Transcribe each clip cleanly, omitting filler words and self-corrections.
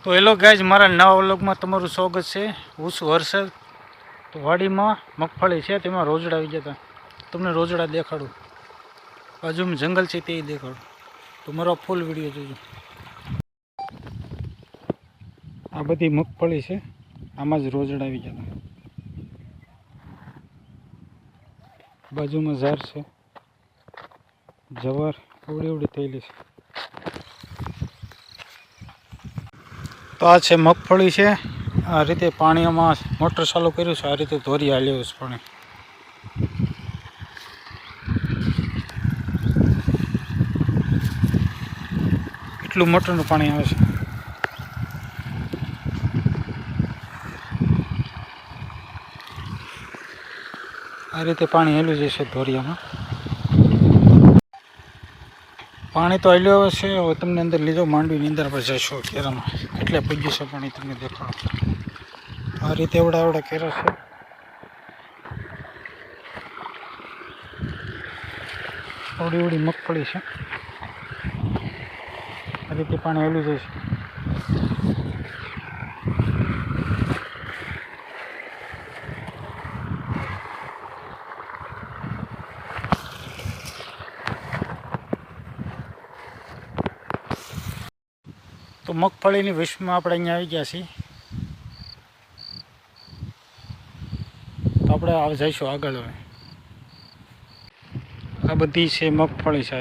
તો hello guys, મારા નવા વ્લોગમાં તમારું સ્વાગત છે. હું છું હર્ષદ. તો વાડીમાં મગફળી છે, તેમાં રોજડા આવી ગયા હતા. તમને રોજડા દેખાડું, બાજુમાં જંગલ છે તે દેખાડું. તો મારો ફૂલ વિડીયો જોજો. આ બધી મગફળી છે, આમાં જ રોજડા આવી ગયા હતા. બાજુમાં ઝાડ છે, જવાર એવડી થયેલી છે. તો આ છે મગફળી છે. આ રીતે પાણીમાં મોટર ચાલુ કર્યું છે, આ રીતે ધોરી હાલ્યું છે પાણી. એટલું મોટરનું પાણી આવે છે. આ રીતે પાણી હેલું જશે ધોરિયામાં. પાણી તો હેલ્યું છે. હવે તમને અંદર લીધો માંડવીની અંદર પર જશો કેરામાં એટલે પૂગ્યું છે પાણી, તમને દેખાડો. આ રીતે એવડા કેરા છે. એવડી મગફળી છે. આ રીતે પાણી હેલું જશે. તો મગફળીની વિશ્વમાં આપણે અહીંયા આવી ગયા છીએ. તો આપણે જઈશું આગળ. હવે આ બધી છે મગફળી છે.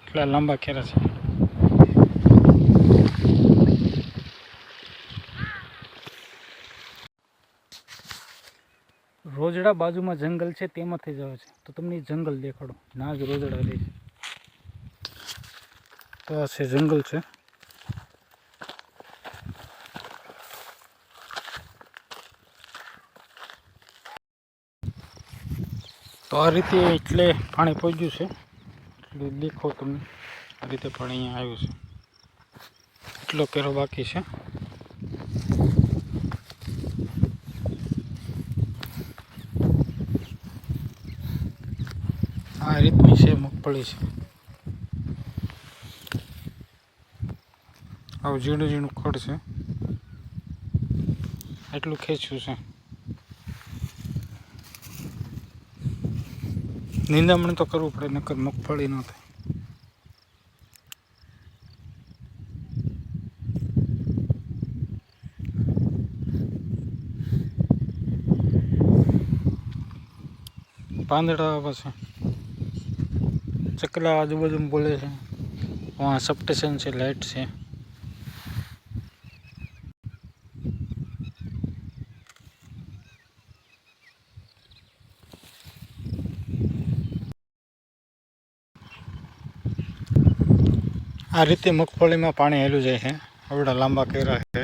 એટલા લાંબા ખેરા છે. રોજડા બાજુમાં જંગલ છે, તેમાંથી જ આવે છે. તો તમને જંગલ દેખાડો, ના જ રોજડા રહે છે. તો આ છે જંગલ છે. તો આ રીતે એટલે પાણી પહોંચ્યું છે. એટલે દેખો તમે, આ રીતે પાણી અહીંયા આવ્યું છે. એટલો કેરો બાકી છે. આ રીતની છે મગફળી છે. આવું ઝીણું ખડ છે. એટલું ખેંચ્યું છે. નિંદામણ તો કરવું પડે, નકર મગફળી ન થાય. પાંદડા આવે છે, ચકલા આજુબાજુ બોલે છે. વहाँ સબસ્ટેશન છે, લાઇટ છે. આ રીતે મગફળીમાં પાણી હેલું જાય છે. આવડા લાંબા કેરા છે.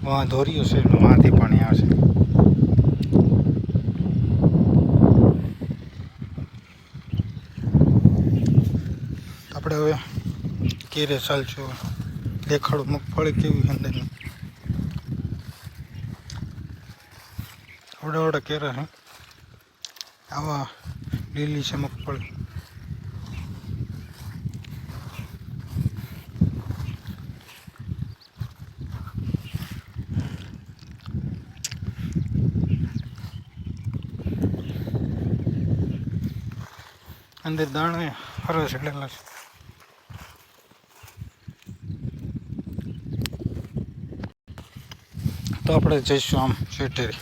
વहाँ ધોર્યું છે, વहाँથી પાણી આવે છે. આપણે હવે કેરે ચાલશું. દેખાડો મગફળી કેવી અંદરની. આવડા કેરા છે. આવા લીલી છે મગફળી. અંદર દાણા હરવા ચડેલા છે. તો આપણે જઈશું આમ શેઠેરી.